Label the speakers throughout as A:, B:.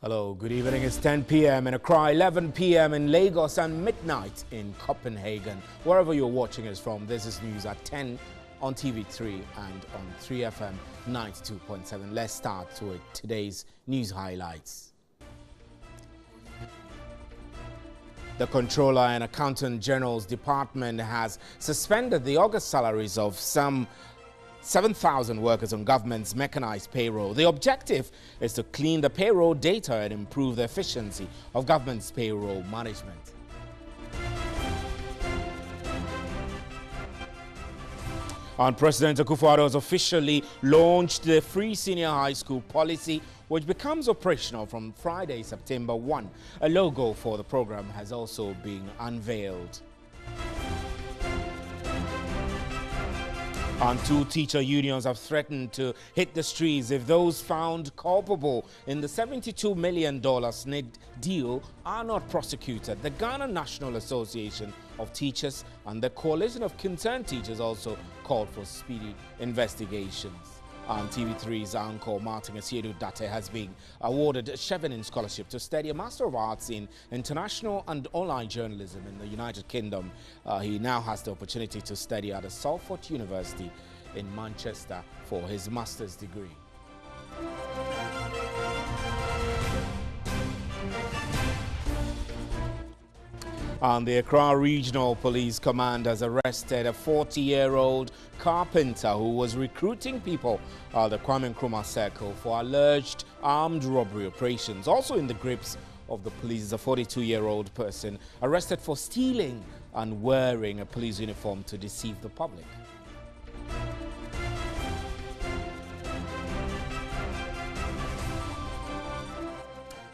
A: Hello, good evening. It's 10 p.m. in Accra, 11 p.m. in Lagos, and midnight in Copenhagen. Wherever you're watching us from, this is news at 10 on TV3 and on 3FM 92.7. Let's start with today's news highlights. The Controller and Accountant General's Department has suspended the August salaries of some 7,000 workers on government's mechanized payroll. The objective is to clean the payroll data and improve the efficiency of government's payroll management. And President Akufo-Addo has officially launched the free senior high school policy, which becomes operational from Friday, September 1. A logo for the program has also been unveiled. And two teacher unions have threatened to hit the streets if those found culpable in the $72 million SNID deal are not prosecuted. The Ghana National Association of Teachers and the Coalition of Concerned Teachers also called for speedy investigations. And TV3's anchor Martin Asiedu Date has been awarded a Chevening Scholarship to study a Master of Arts in International and Online Journalism in the United Kingdom. He now has the opportunity to study at Salford University in Manchester for his master's degree. And the Accra Regional Police Command has arrested a 40-year-old carpenter who was recruiting people at the Kwame Nkrumah Circle for alleged armed robbery operations. Also in the grips of the police is a 42-year-old person arrested for stealing and wearing a police uniform to deceive the public.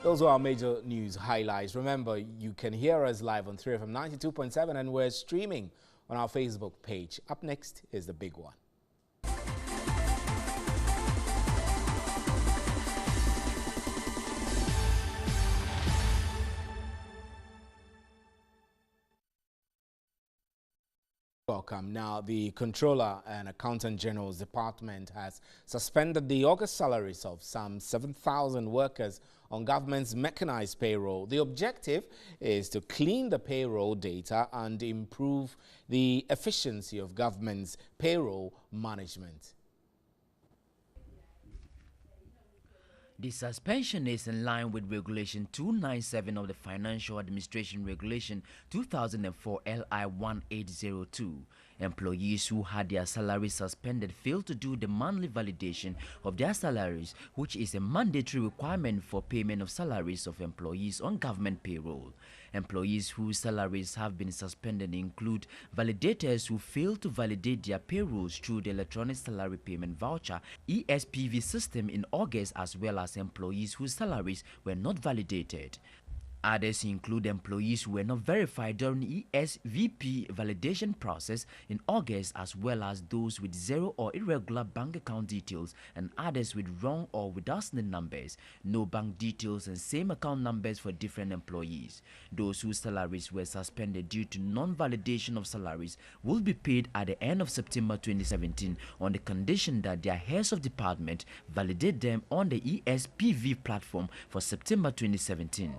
A: Those are our major news highlights. Remember, you can hear us live on 3FM 92.7 and we're streaming on our Facebook page. Up next is the big one. Welcome. Now, the Controller and Accountant General's Department has suspended the August salaries of some 7,000 workers on government's mechanized payroll. The objective is to clean the payroll data and improve the efficiency of government's payroll management.
B: The suspension is in line with Regulation 297 of the Financial Administration Regulation 2004 LI 1802. Employees who had their salaries suspended failed to do the monthly validation of their salaries, which is a mandatory requirement for payment of salaries of employees on government payroll. Employees whose salaries have been suspended include validators who failed to validate their payrolls through the Electronic Salary Payment Voucher ESPV system in August, as well as employees whose salaries were not validated. Others include employees who were not verified during ESVP validation process in August, as well as those with zero or irregular bank account details and others with wrong or without SNID numbers, no bank details and same account numbers for different employees. Those whose salaries were suspended due to non-validation of salaries will be paid at the end of September 2017 on the condition that their heads of department validate them on the ESPV platform for September 2017.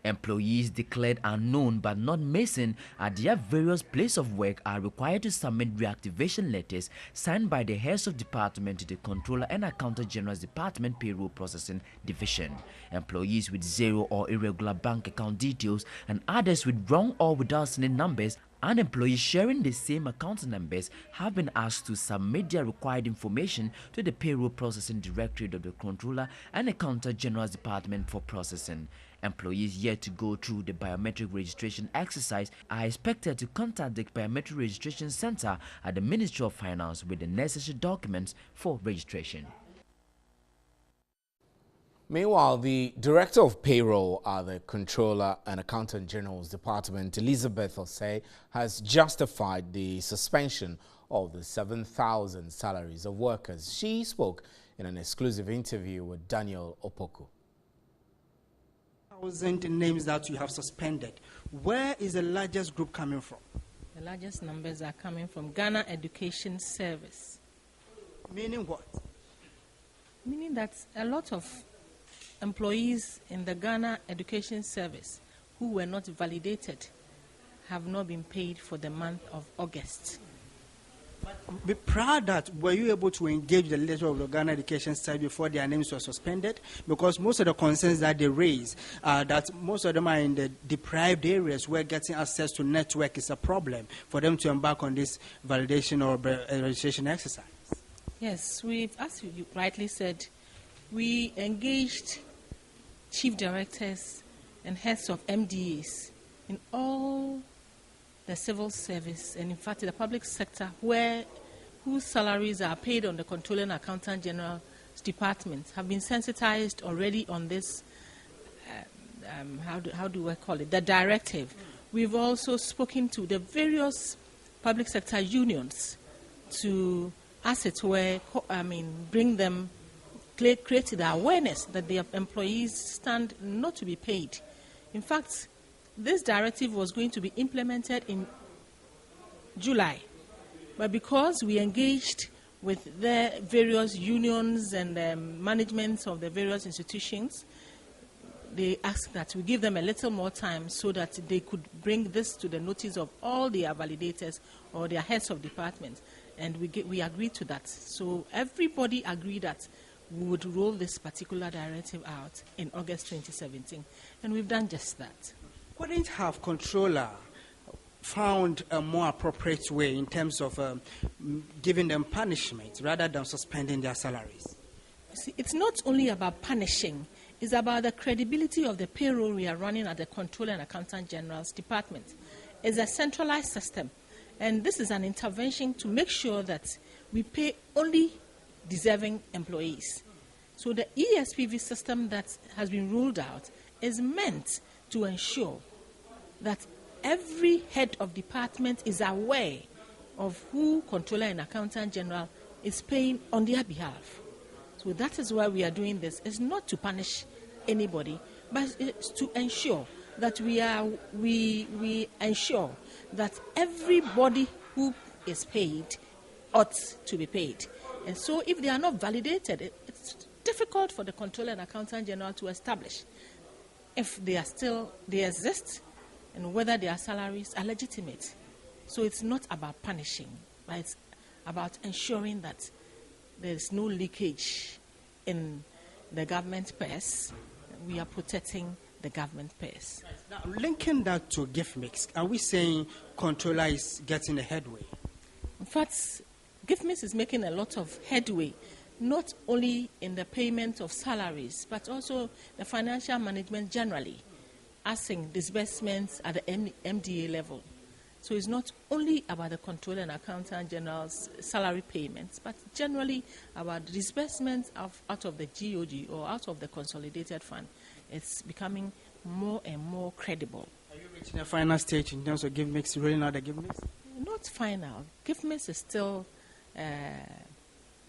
B: Employees declared unknown but not missing at their various places of work are required to submit reactivation letters signed by the heads of department to the Controller and Accountant General's Department Payroll Processing Division. Employees with zero or irregular bank account details and others with wrong or without SNID numbers and employees sharing the same account numbers have been asked to submit their required information to the Payroll Processing Directorate of the Controller and Accountant General's Department for processing. Employees yet to go through the biometric registration exercise are expected to contact the Biometric Registration Center at the Ministry of Finance with the necessary documents for registration.
A: Meanwhile, the Director of Payroll at the Controller and Accountant General's Department, Elizabeth Osei, has justified the suspension of the 7,000 salaries of workers. She spoke in an exclusive interview with Daniel Opoku.
C: 1,000 names that you have suspended. Where is the largest group coming from?
D: The largest numbers are coming from Ghana Education Service.
C: Meaning what?
D: Meaning that a lot of employees in the Ghana Education Service who were not validated have not been paid for the month of August.
C: Prior to that, were you able to engage the leadership of the Ghana Education Service before their names were suspended? Because most of the concerns that they raise, that most of them are in the deprived areas where getting access to network is a problem for them to embark on this validation or registration exercise.
D: Yes, as you rightly said, we engaged chief directors and heads of MDAs in all the civil service and in fact the public sector whose salaries are paid on the Controller and Accountant General's department have been sensitized already on this, how do I call it, the directive. We've also spoken to the various public sector unions to, as it were, bring them, create the awareness that their employees stand not to be paid. In fact, this directive was going to be implemented in July, but because we engaged with the various unions and managements of the various institutions, they asked that we give them a little more time so that they could bring this to the notice of all their validators or their heads of departments, and we agreed to that. So everybody agreed that we would roll this particular directive out in August 2017, and we've done just that.
C: Wouldn't have Controller found a more appropriate way in terms of giving them punishment rather than suspending their salaries?
D: See, it's not only about punishing, it's about the credibility of the payroll we are running at the Controller and Accountant General's department. It's a centralized system, and this is an intervention to make sure that we pay only deserving employees. So the ESPV system that has been rolled out is meant to ensure that every head of department is aware of who Controller and Accountant General is paying on their behalf. So that is why we are doing this. It's not to punish anybody, but it's to ensure that we ensure that everybody who is paid ought to be paid. And so if they are not validated, it's difficult for the Controller and Accountant General to establish if they exist and whether their salaries are legitimate. So it's not about punishing, but it's about ensuring that there's no leakage in the government purse. We are protecting the government purse.
C: Now, linking that to GIFMIX, are we saying Controller is getting a headway?
D: In fact, GIFMIX is making a lot of headway, not only in the payment of salaries, but also the financial management generally, as in disbursements at the MDA level. So it's not only about the Controller and Accountant General's salary payments, but generally about disbursements out of the GOG or out of the consolidated fund. It's becoming more and more credible.
C: Are you reaching a final stage in terms of GIFMIX, rolling out the GIFMIX?
D: Not final. GIFMIX is still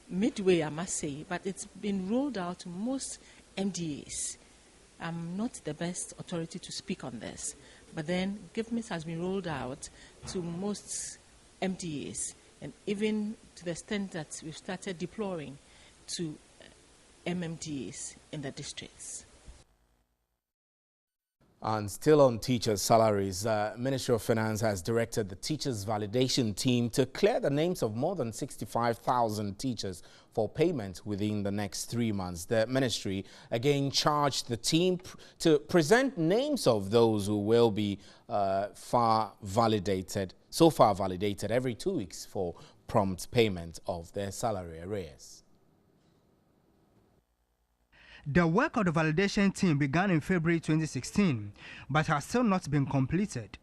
D: midway, I must say, but it's been rolled out to most MDAs. I'm not the best authority to speak on this, but then GIFMIX has been rolled out to most MDAs, and even to the extent that we've started deploying to MMDAs in the districts.
A: And still on teachers' salaries, Ministry of Finance has directed the teachers' validation team to clear the names of more than 65,000 teachers for payment within the next 3 months. The ministry again charged the team to present names of those who will be so far validated every 2 weeks for prompt payment of their salary arrears.
E: The work of the validation team began in February 2016, but has still not been completed.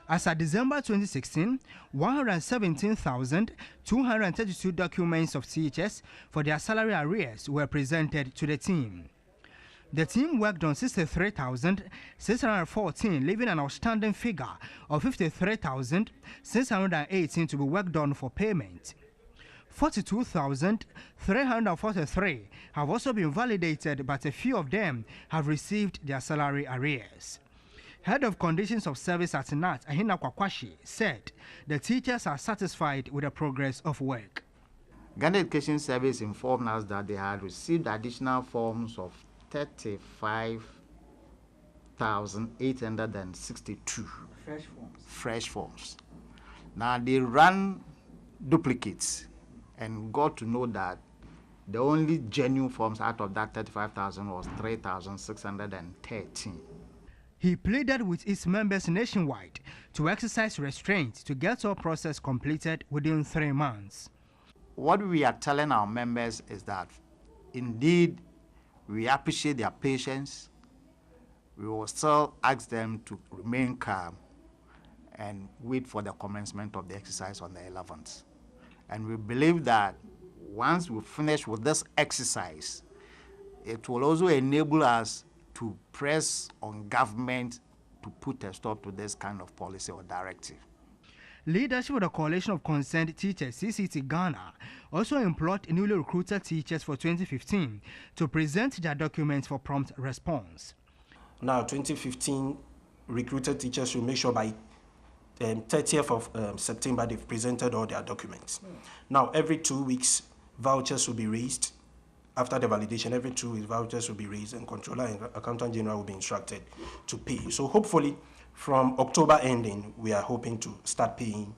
E: As of December 2016, 117,232 documents of teachers for their salary arrears were presented to the team. The team worked on 63,614, leaving an outstanding figure of 53,618 to be worked on for payment. 42,343 have also been validated, but a few of them have received their salary arrears. Head of Conditions of Service at NAT, Ahina Kwakwashi, said the teachers are satisfied with the progress of work.
F: Ghana Education Service informed us that they had received additional forms of 35,862 fresh forms. Now they ran duplicates and got to know that the only genuine forms out of that 35,000 was 3,613.
E: He pleaded with its members nationwide to exercise restraint to get all process completed within 3 months.
F: What we are telling our members is that indeed we appreciate their patience. We will still ask them to remain calm and wait for the commencement of the exercise on the 11th. And we believe that once we finish with this exercise, it will also enable us to press on government to put a stop to this kind of policy or directive.
E: Leadership of the Coalition of Concerned Teachers, CCT Ghana, also employed newly recruited teachers for 2015 to present their documents for prompt response.
G: Now, 2015 recruited teachers should make sure by 30th of September they've presented all their documents. Now, every 2 weeks, vouchers will be raised. After the validation, every 2 weeks, vouchers will be raised, and Controller and Accountant General will be instructed to pay. So hopefully, from October ending, we are hoping to start paying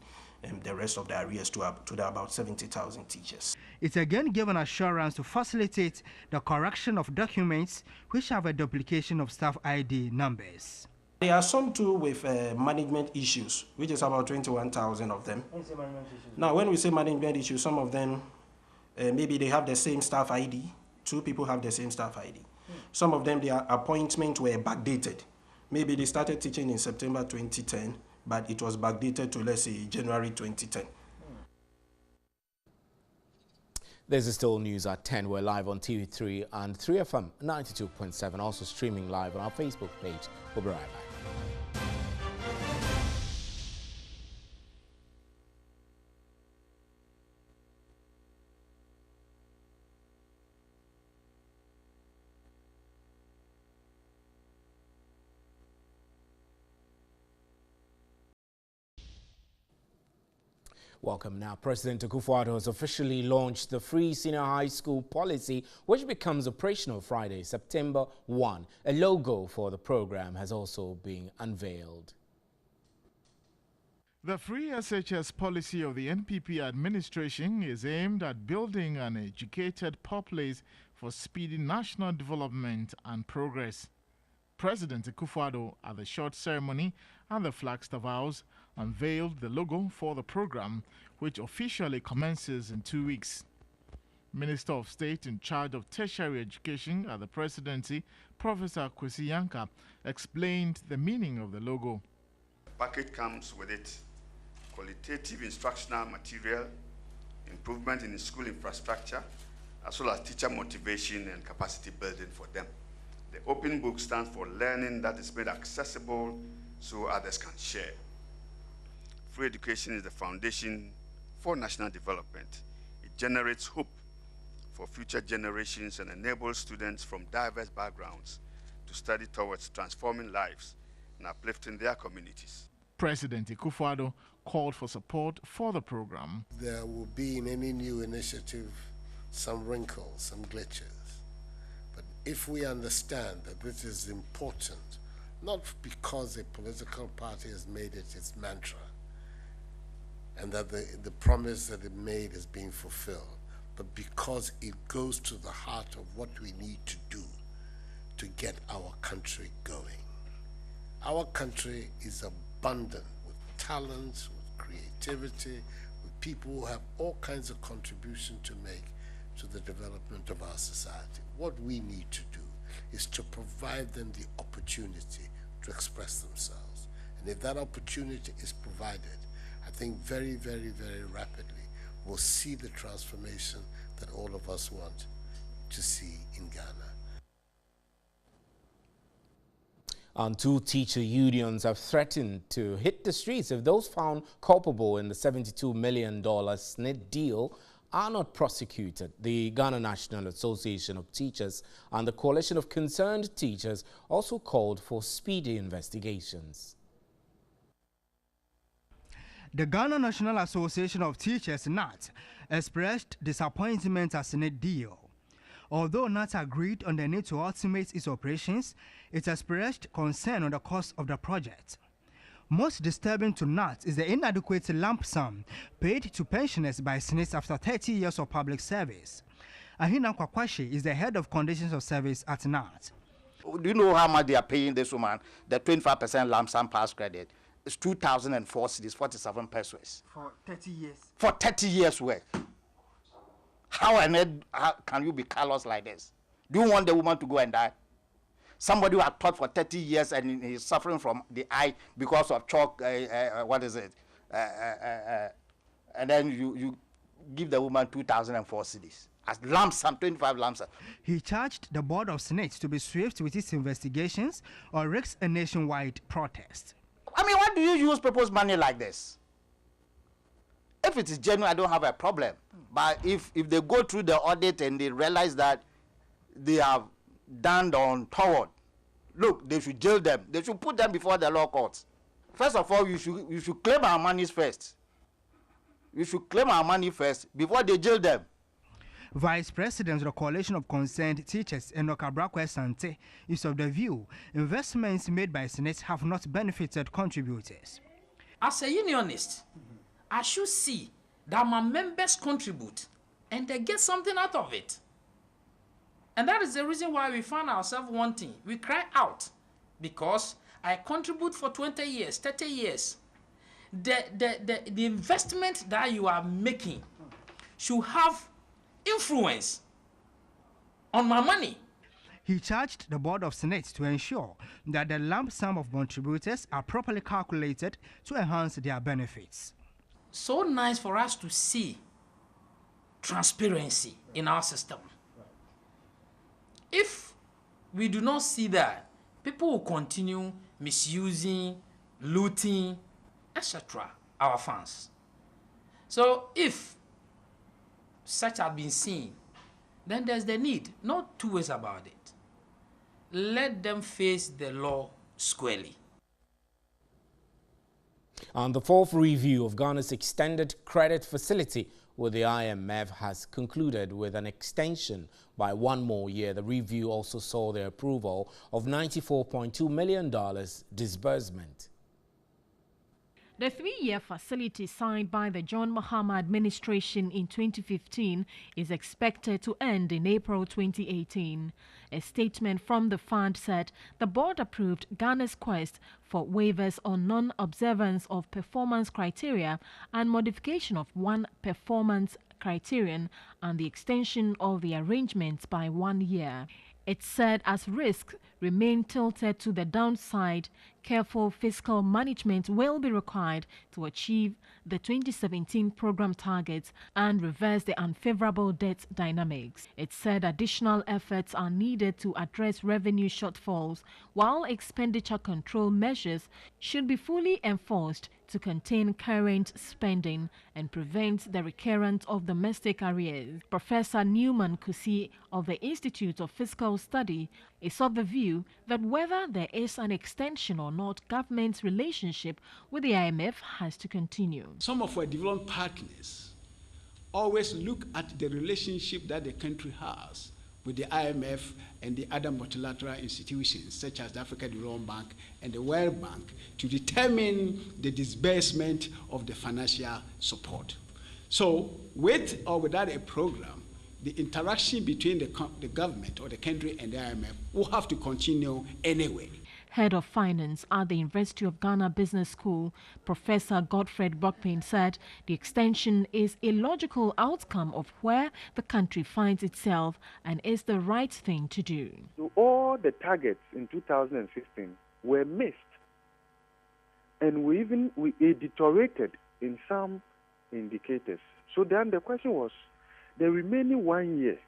G: the rest of the arrears to the about 70,000 teachers.
E: It again gave an assurance to facilitate the correction of documents which have a duplication of staff ID numbers.
G: There are some too with management issues, which is about 21,000 of them. Now, when we say management issues, some of them, maybe they have the same staff ID. 2 people have the same staff ID. Some of them, their appointments were backdated. Maybe they started teaching in September 2010, but it was backdated to, let's say, January 2010.
A: This is still news at 10. We're live on TV3 and 3FM 92.7, also streaming live on our Facebook page. We'll be right back. Welcome now. President Akufo-Addo has officially launched the free senior high school policy, which becomes operational Friday, September 1. A logo for the program has also been unveiled.
H: The free SHS policy of the NPP administration is aimed at building an educated populace for speedy national development and progress. President Akufo-Addo, at the short ceremony and the Flagstaff House, unveiled the logo for the program, which officially commences in 2 weeks. Minister of State in charge of tertiary education at the presidency, Professor Kwesi Yankah, explained the meaning of the logo.
I: The package comes with it qualitative instructional material, improvement in school infrastructure, as well as teacher motivation and capacity building for them. The open book stands for learning that is made accessible so others can share. Free education is the foundation for national development. It generates hope for future generations and enables students from diverse backgrounds to study towards transforming lives and uplifting their communities.
H: President Akufo-Addo called for support for the program.
J: There will be in any new initiative some wrinkles, some glitches. But if we understand that this is important, not because a political party has made it its mantra, and that the promise that it made is being fulfilled, but because it goes to the heart of what we need to do to get our country going. Our country is abundant with talents, with creativity, with people who have all kinds of contribution to make to the development of our society. What we need to do is to provide them the opportunity to express themselves. And if that opportunity is provided, I think very, very, very rapidly we'll see the transformation that all of us want to see in Ghana.
A: And 2 teacher unions have threatened to hit the streets if those found culpable in the $72 million SNIT deal are not prosecuted. The Ghana National Association of Teachers and the Coalition of Concerned Teachers also called for speedy investigations.
E: The Ghana National Association of Teachers, NAT, expressed disappointment at SNIT deal. Although NAT agreed on the need to automate its operations, it expressed concern on the cost of the project. Most disturbing to NAT is the inadequate lump sum paid to pensioners by SSNIT after 30 years of public service. Ahina Kwakwashi is the head of conditions of service at NAT.
F: Do you know how much they are paying this woman? The 25% lump sum pass credit is 2,004 cedis, 47 pesos.
C: For 30 years.
F: For 30 years work. How can you be callous like this? Do you want the woman to go and die? Somebody who had taught for 30 years and is suffering from the eye because of chalk, what is it? And then you give the woman 2,004 cedis. As lump sum, 25 lump sum.
E: He charged the board of SSNIT to be swift with its investigations or risk a nationwide protest.
F: I mean, why do you use people's money like this? If it is genuine, I don't have a problem. But if they go through the audit and they realize that they have done untoward, look, they should jail them. They should put them before the law courts. First of all, you should claim our monies first. You should claim our money first before they jail them.
E: Vice President of the Coalition of Concerned Teachers, Enoch Abrakwe Sante, is of the view investments made by SSNIT have not benefited contributors.
K: As a unionist, I should see that my members contribute and they get something out of it. And that is the reason why we find ourselves wanting. We cry out because I contribute for 20 years, 30 years. The investment that you are making should have influence on my money.
E: He charged the board of SSNIT to ensure that the lump sum of contributors are properly calculated to enhance their benefits.
K: So nice for us to see transparency in our system. If we do not see that, people will continue misusing, looting, etc. our funds. So if such have been seen, then there's the need, not two ways about it. Let them face the law squarely.
A: And the fourth review of Ghana's extended credit facility with the IMF has concluded with an extension by 1 more year. The review also saw the approval of $94.2 million disbursement.
L: The 3-year facility signed by the John Mahama administration in 2015 is expected to end in April 2018. A statement from the fund said the board approved Ghana's quest for waivers on non-observance of performance criteria and modification of one performance criterion and the extension of the arrangements by 1 year. It said as risks remain tilted to the downside, careful fiscal management will be required to achieve the 2017 program targets and reverse the unfavorable debt dynamics. It said additional efforts are needed to address revenue shortfalls, while expenditure control measures should be fully enforced to contain current spending and prevent the recurrence of domestic arrears. Professor Newman Kusi of the Institute of Fiscal Study is of the view that whether there is an extension or not, government's relationship with the IMF has to continue.
M: Some of our development partners always look at the relationship that the country has with the IMF and the other multilateral institutions such as the African Development Bank and the World Bank to determine the disbursement of the financial support. So with or without a program, the interaction between the government or the country and the IMF will have to continue anyway.
L: Head of Finance at the University of Ghana Business School, Professor Godfred Brockpain, said the extension is a logical outcome of where the country finds itself and is the right thing to do.
N: So all the targets in 2016 were missed, and we deteriorated in some indicators. So then the question was, the remaining 1 year,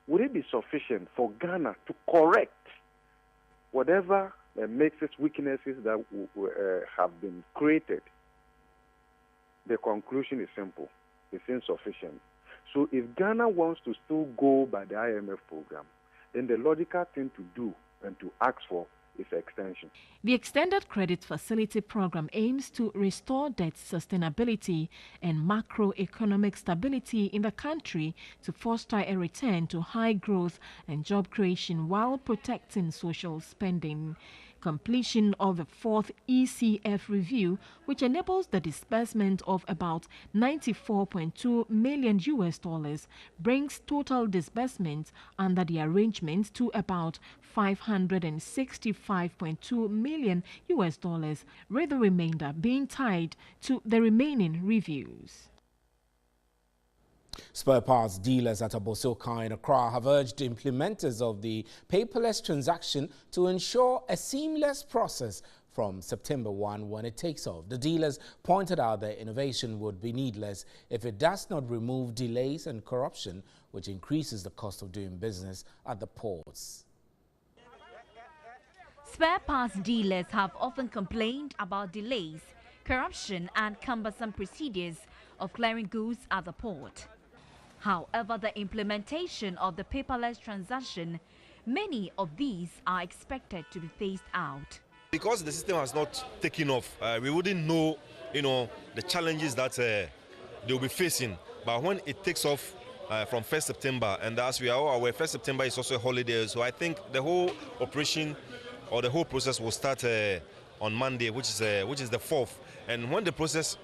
N: would it be sufficient for Ghana to correct whatever makes its weaknesses that have been created? The conclusion is simple. It's insufficient. So if Ghana wants to still go by the IMF program, then the logical thing to do and to ask for its extension.
L: The Extended Credit Facility Program aims to restore debt sustainability and macroeconomic stability in the country to foster a return to high growth and job creation while protecting social spending. Completion of the fourth ECF review, which enables the disbursement of about $94.2 million, brings total disbursements under the arrangement to about $565.2 million, with the remainder being tied to the remaining reviews.
A: Spare parts dealers at Abosoka in Accra have urged implementers of the paperless transaction to ensure a seamless process from September 1 when it takes off. The dealers pointed out that innovation would be needless if it does not remove delays and corruption, which increases the cost of doing business at the ports.
O: Spare parts dealers have often complained about delays, corruption and cumbersome procedures of clearing goods at the port. However, the implementation of the paperless transaction, many of these are expected to be phased out.
P: Because the system has not taken off, we wouldn't know, the challenges that they'll be facing. But when it takes off from 1st September, and as we are all aware, 1st September is also a holiday, so I think the whole operation or the whole process will start on Monday, which is the 4th. And when the process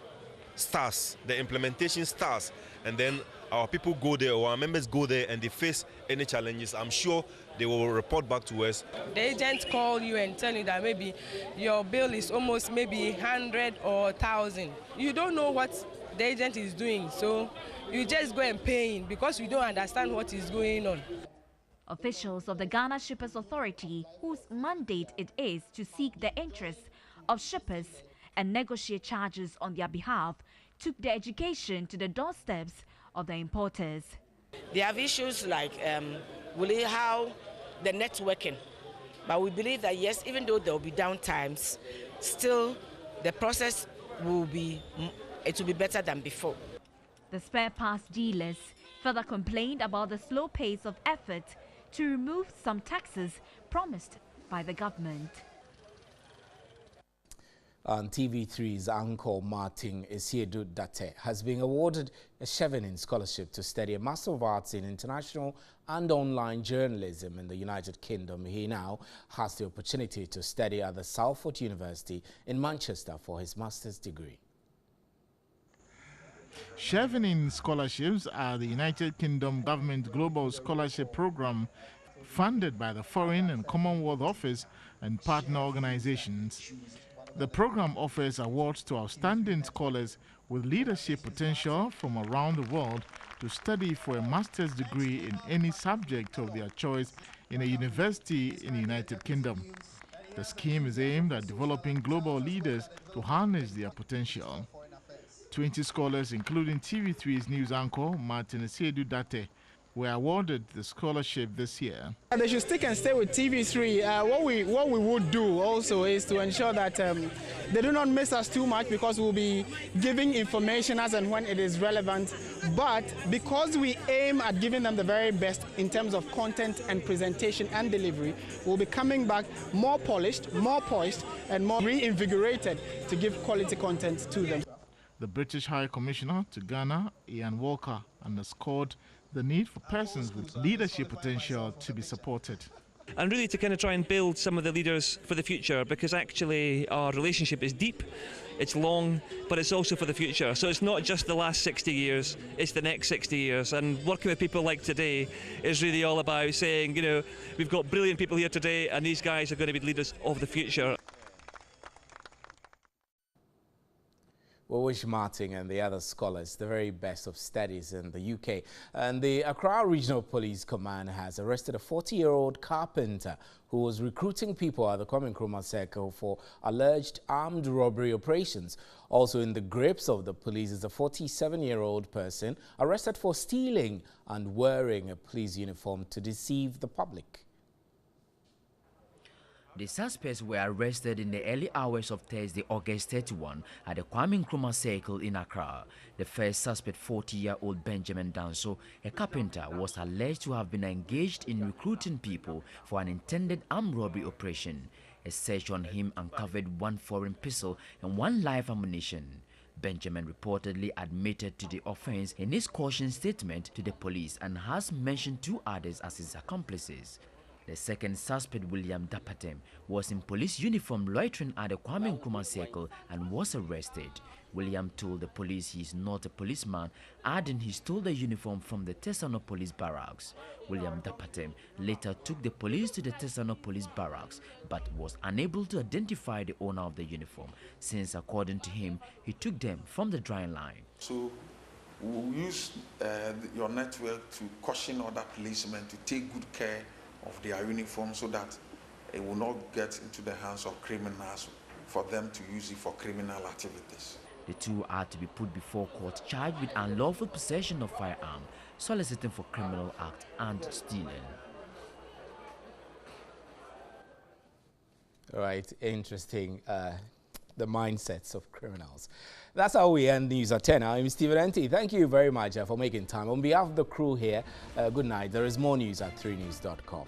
P: starts, the implementation starts, and then our people go there or our members go there and they face any challenges, I'm sure they will report back to us.
Q: The agent call you and tell you that maybe your bill is almost maybe 100 or 1,000. You don't know what the agent is doing, so you just go and pay in because you don't understand what is going on.
O: Officials of the Ghana Shippers Authority, whose mandate it is to seek the interests of shippers and negotiate charges on their behalf, took the education to the doorsteps of the importers.
R: They have issues like how the networking, but we believe that yes, even though there will be downtimes, still the process will be better than before.
O: The spare parts dealers further complained about the slow pace of effort to remove some taxes promised by the government.
A: And TV3's Uncle Martin Esiedu Date has been awarded a Chevening Scholarship to study a Master of Arts in International and Online Journalism in the United Kingdom. He now has the opportunity to study at the Salford University in Manchester for his master's degree.
H: Chevening scholarships are the United Kingdom government global scholarship program funded by the Foreign and Commonwealth Office and partner organizations. The program offers awards to outstanding scholars with leadership potential from around the world to study for a master's degree in any subject of their choice in a university in the United Kingdom. The scheme is aimed at developing global leaders to harness their potential. 20 scholars, including TV3's news anchor Martin Esiedu Date, were awarded the scholarship this year.
S: They should stick and stay with TV3. What we would do also is to ensure that they do not miss us too much, because we'll be giving information as and when it is relevant. But because we aim at giving them the very best in terms of content and presentation and delivery, we'll be coming back more polished, more poised, and more reinvigorated to give quality content to them.
H: The British High Commissioner to Ghana, Ian Walker, underscored the need for persons with leadership potential to be supported.
T: And really to kind of try and build some of the leaders for the future, because actually our relationship is deep, it's long, but it's also for the future. So it's not just the last 60 years, it's the next 60 years. And working with people like today is really all about saying, we've got brilliant people here today and these guys are going to be leaders of the future.
A: We wish Martin and the other scholars the very best of studies in the UK. And the Accra Regional Police Command has arrested a 40-year-old carpenter who was recruiting people at the Kwame Nkrumah Circle for alleged armed robbery operations. Also in the grips of the police is a 47-year-old person arrested for stealing and wearing a police uniform to deceive the public.
B: The suspects were arrested in the early hours of Thursday, August 31, at the Kwame Nkrumah Circle in Accra. The first suspect, 40-year-old Benjamin Danso, a carpenter, was alleged to have been engaged in recruiting people for an intended armed robbery operation. A search on him uncovered 1 foreign pistol and 1 live ammunition. Benjamin reportedly admitted to the offense in his caution statement to the police and has mentioned 2 others as his accomplices. The second suspect, William Dapatem, was in police uniform loitering at the Kwame Nkrumah Circle and was arrested. William told the police he is not a policeman, adding he stole the uniform from the Tesano Police Barracks. William Dapatem later took the police to the Tesano Police Barracks but was unable to identify the owner of the uniform, since according to him, he took them from the drying line.
U: So we'll use your network to caution other policemen to take good care of their uniform so that it will not get into the hands of criminals for them to use it for criminal activities.
B: The 2 are to be put before court charged with unlawful possession of firearm, soliciting for criminal act and stealing.
A: All right, interesting. The mindsets of criminals. That's how we end News at 10. I'm Stephen Enti. Thank you very much for making time. On behalf of the crew here, good night. There is more news at 3news.com.